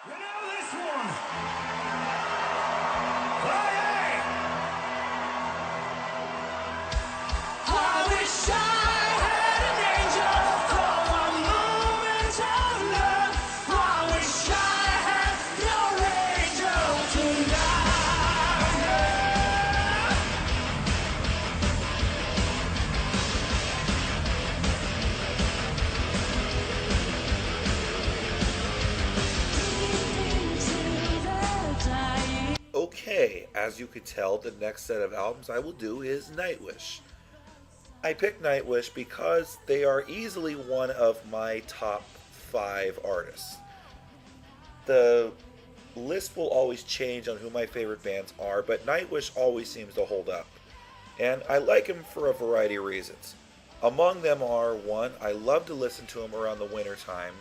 You know this one? Hey! I wish I had an angel for a moment of love. I wish I had your angel tonight. Okay, as you could tell, the next set of albums I will do is Nightwish. I picked Nightwish because they are easily one of my top 5 artists. The list will always change on who my favorite bands are, but Nightwish always seems to hold up. And I like him for a variety of reasons. Among them are: one, I love to listen to him around the winter time.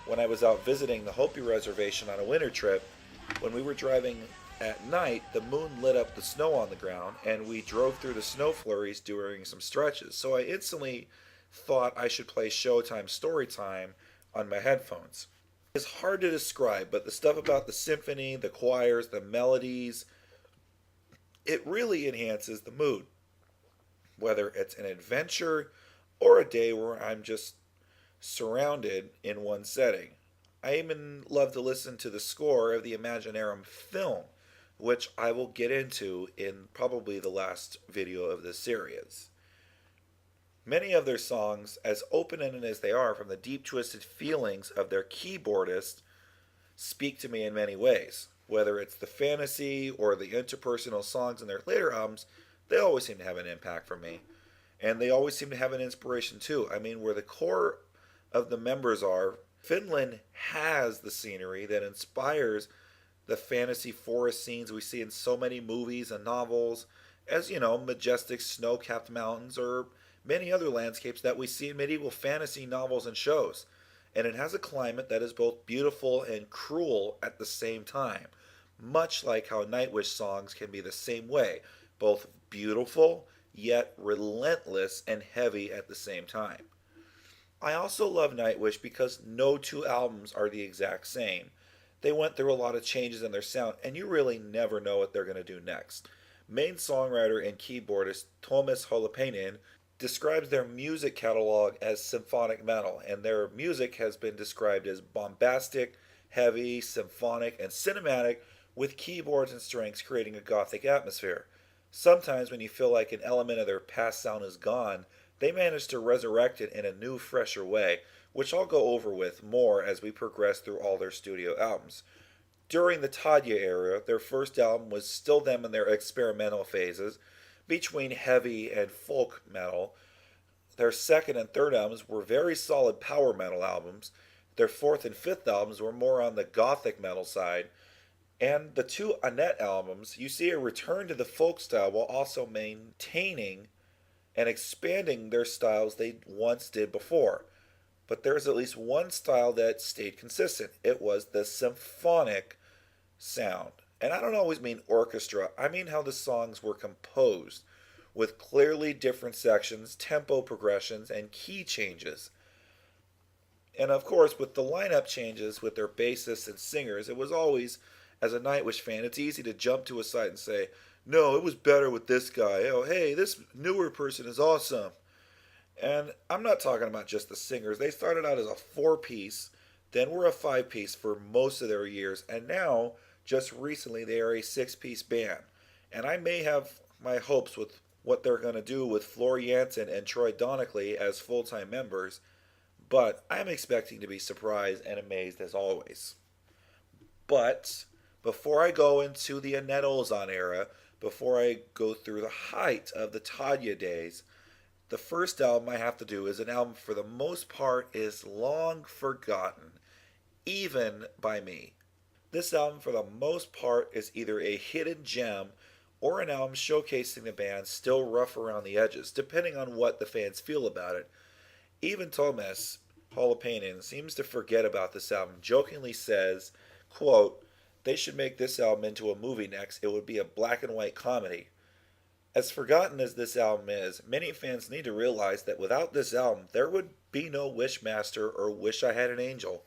When I was out visiting the Hopi Reservation on a winter trip, when we were driving at night, the moon lit up the snow on the ground, and we drove through the snow flurries during some stretches. So I instantly thought I should play Showtime Storytime on my headphones. It's hard to describe, but the stuff about the symphony, the choirs, the melodies, it really enhances the mood. Whether it's an adventure or a day where I'm just surrounded in one setting. I even love to listen to the score of the Imaginarum film, which I will get into in probably the last video of this series. Many of their songs, as open-ended as they are, from the deep twisted feelings of their keyboardist, speak to me in many ways. Whether it's the fantasy or the interpersonal songs in their later albums, they always seem to have an impact for me. And they always seem to have an inspiration too. I mean, where the core of the members are, Finland has the scenery that inspires the fantasy forest scenes we see in so many movies and novels, as you know, majestic snow-capped mountains or many other landscapes that we see in medieval fantasy novels and shows. And it has a climate that is both beautiful and cruel at the same time, much like how Nightwish songs can be the same way, both beautiful yet relentless and heavy at the same time. I also love Nightwish because no two albums are the exact same. They went through a lot of changes in their sound, and you really never know what they're going to do next. Main songwriter and keyboardist Thomas Holopainen describes their music catalog as symphonic metal, and their music has been described as bombastic, heavy, symphonic, and cinematic, with keyboards and strings creating a gothic atmosphere. Sometimes, when you feel like an element of their past sound is gone, they manage to resurrect it in a new, fresher way, which I'll go over with more as we progress through all their studio albums. During the Tadya era, their first album was still them in their experimental phases, between heavy and folk metal. Their second and third albums were very solid power metal albums. Their fourth and fifth albums were more on the gothic metal side. And the two Annette albums, you see a return to the folk style while also maintaining and expanding their styles they once did before. But there's at least one style that stayed consistent. It was the symphonic sound. And I don't always mean orchestra, I mean how the songs were composed, with clearly different sections, tempo progressions, and key changes. And of course, with the lineup changes with their bassists and singers, it was always, as a Nightwish fan, it's easy to jump to a side and say, no, it was better with this guy. Oh, hey, this newer person is awesome. And I'm not talking about just the singers. They started out as a 4-piece, then were a 5-piece for most of their years, and now, just recently, they are a 6-piece band. And I may have my hopes with what they're going to do with Floor Jansen and Troy Donackley as full-time members, but I'm expecting to be surprised and amazed as always. But before I go into the Annette Olzon era, before I go through the height of the Tadya days, the first album I have to do is an album for the most part is long forgotten, even by me. This album for the most part is either a hidden gem or an album showcasing the band still rough around the edges, depending on what the fans feel about it. Even Thomas Holopainen seems to forget about this album, jokingly says, quote, they should make this album into a movie next. It would be a black and white comedy. As forgotten as this album is, many fans need to realize that without this album, there would be no Wishmaster or Wish I Had an Angel.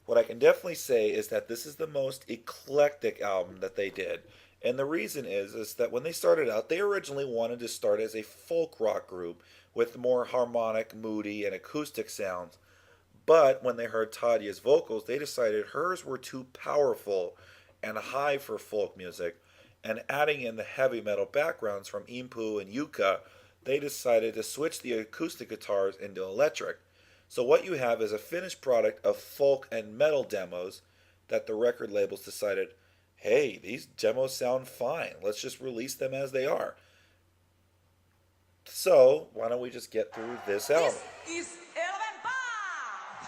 What I can definitely say is that this is the most eclectic album that they did. And the reason is that when they started out, they originally wanted to start as a folk rock group with more harmonic, moody, and acoustic sounds. But when they heard Tadia's vocals, they decided hers were too powerful and high for folk music. And adding in the heavy metal backgrounds from Impu and Yuka, they decided to switch the acoustic guitars into electric. So what you have is a finished product of folk and metal demos that the record labels decided, hey, these demos sound fine. Let's just release them as they are. So why don't we just get through this album? This is Eleven Path!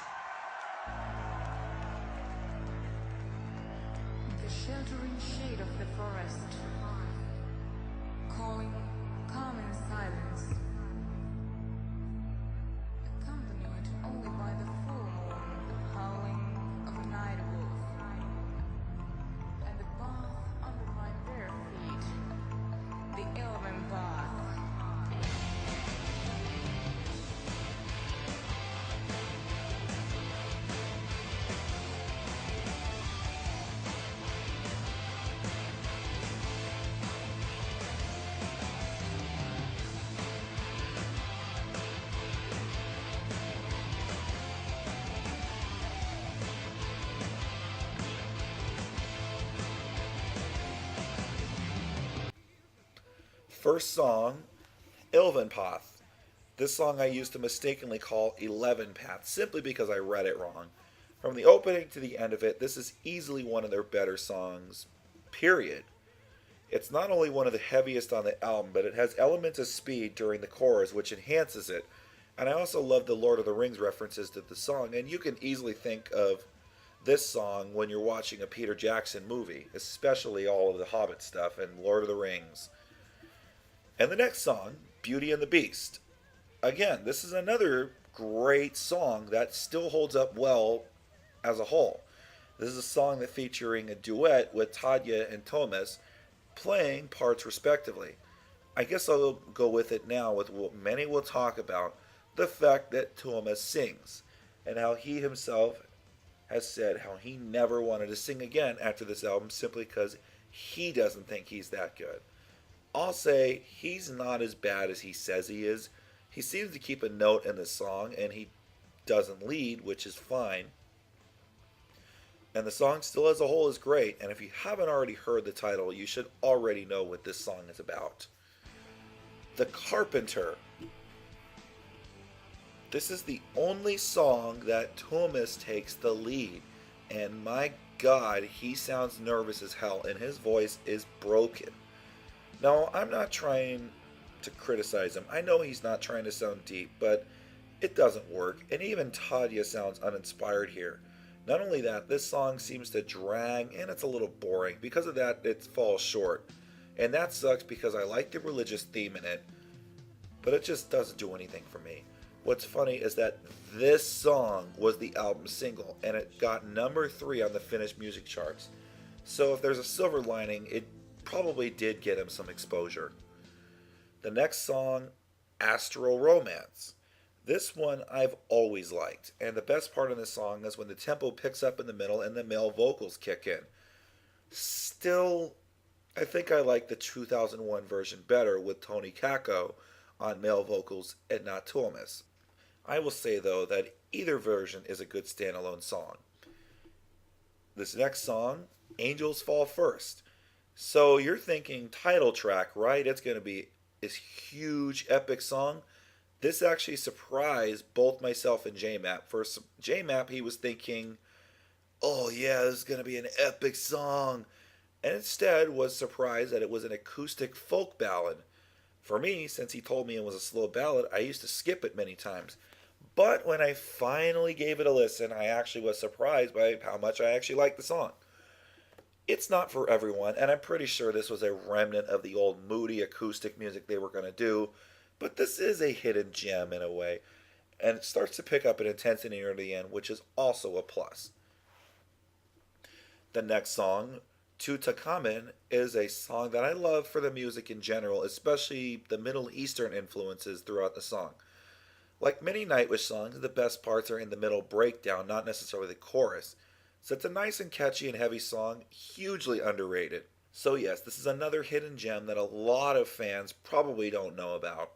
The sheltering shade of the forest, calling calm in silence, accompanied only by the full moon howling of a night wolf, and the path under my bare feet, the elven path. First song, Ilvenpath. This song I used to mistakenly call 11 Path simply because I read it wrong. From the opening to the end of it, this is easily one of their better songs, period. It's not only one of the heaviest on the album, but it has elements of speed during the chorus, which enhances it. And I also love the Lord of the Rings references to the song, and you can easily think of this song when you're watching a Peter Jackson movie, especially all of the Hobbit stuff and Lord of the Rings. And the next song, Beauty and the Beast. Again, this is another great song that still holds up well as a whole. This is a song that featuring a duet with Tadya and Thomas playing parts respectively. I guess I'll go with it now with what many will talk about, the fact that Thomas sings, and how he himself has said how he never wanted to sing again after this album simply because he doesn't think he's that good. I'll say he's not as bad as he says he is. He seems to keep a note in the song, and he doesn't lead, which is fine. And the song still as a whole is great, and if you haven't already heard the title, you should already know what this song is about. The Carpenter. This is the only song that Thomas takes the lead, and my God, he sounds nervous as hell, and his voice is broken. Now, I'm not trying to criticize him. I know he's not trying to sound deep, but it doesn't work, and even Tadya sounds uninspired here. Not only that, this song seems to drag, and it's a little boring. Because of that, it falls short. And that sucks because I like the religious theme in it, but it just doesn't do anything for me. What's funny is that this song was the album single, and it got number 3 on the Finnish music charts. So if there's a silver lining, it probably did get him some exposure. The next song, Astral Romance. This one I've always liked, and the best part of this song is when the tempo picks up in the middle and the male vocals kick in. Still, I think I like the 2001 version better with Tony Kakko on male vocals and not Thomas. I will say though that either version is a good standalone song. This next song, Angels Fall First. So you're thinking title track, right? It's going to be this huge epic song. This actually surprised both myself and JMap. For JMap, he was thinking, oh yeah, this is going to be an epic song. And instead was surprised that it was an acoustic folk ballad. For me, since he told me it was a slow ballad, I used to skip it many times. But when I finally gave it a listen, I actually was surprised by how much I actually liked the song. It's not for everyone, and I'm pretty sure this was a remnant of the old moody acoustic music they were going to do, but this is a hidden gem in a way, and it starts to pick up in intensity near the end, which is also a plus. The next song, Tutankhamen, is a song that I love for the music in general, especially the Middle Eastern influences throughout the song. Like many Nightwish songs, the best parts are in the middle breakdown, not necessarily the chorus. So it's a nice and catchy and heavy song, hugely underrated. So yes, this is another hidden gem that a lot of fans probably don't know about.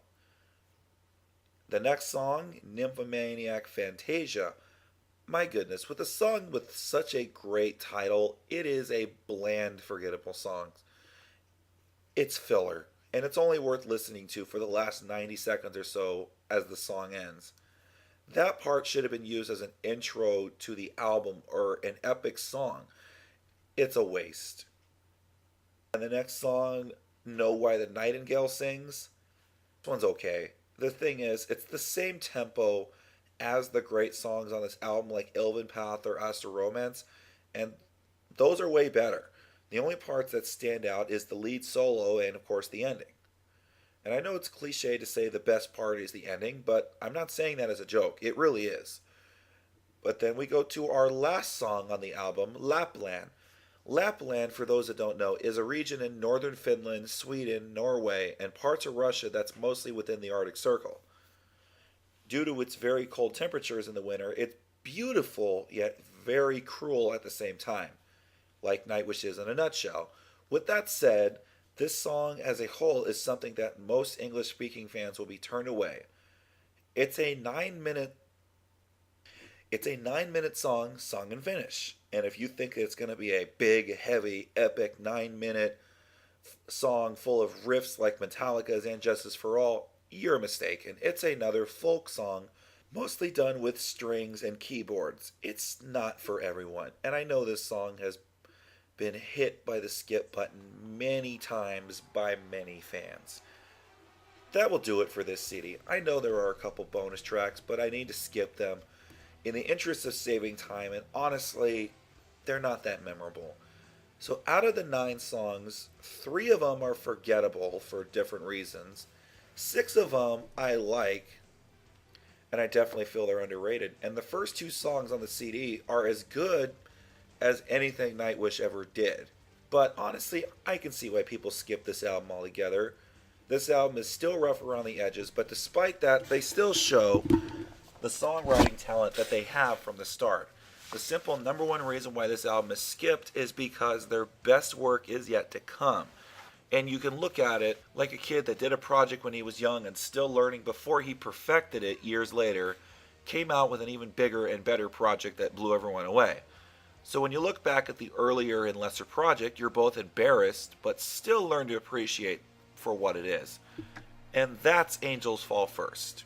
The next song, Nymphomaniac Fantasia. My goodness, with a song with such a great title, it is a bland, forgettable song. It's filler, and it's only worth listening to for the last 90 seconds or so as the song ends. That part should have been used as an intro to the album or an epic song. It's a waste. And the next song, Know Why the Nightingale Sings, this one's okay. The thing is, it's the same tempo as the great songs on this album like Elven Path or Astro Romance, and those are way better. The only parts that stand out is the lead solo and of course the ending. And I know it's cliche to say the best part is the ending, but I'm not saying that as a joke. It really is. But then we go to our last song on the album, Lapland. Lapland, for those that don't know, is a region in northern Finland, Sweden, Norway, and parts of Russia that's mostly within the Arctic Circle. Due to its very cold temperatures in the winter, it's beautiful yet very cruel at the same time, like Nightwish is in a nutshell. With that said, this song as a whole is something that most English speaking fans will be turned away. It's a 9-minute song, sung and finish. And if you think it's going to be a big, heavy, epic 9-minute song full of riffs like Metallica's And Justice for All, you're mistaken. It's another folk song, mostly done with strings and keyboards. It's not for everyone. And I know this song has been hit by the skip button many times by many fans. That will do it for this CD. I know there are a couple bonus tracks, but I need to skip them in the interest of saving time, and honestly, they're not that memorable. So out of the 9 songs, 3 of them are forgettable for different reasons. 6 of them I like, and I definitely feel they're underrated. And the first 2 songs on the CD are as good as anything Nightwish ever did. But honestly, I can see why people skip this album altogether. This album is still rough around the edges, but despite that, they still show the songwriting talent that they have from the start. The simple number one reason why this album is skipped is because their best work is yet to come. And you can look at it like a kid that did a project when he was young and still learning before he perfected it years later, came out with an even bigger and better project that blew everyone away. So when you look back at the earlier and lesser project, you're both embarrassed, but still learn to appreciate for what it is. And that's Angels Fall First.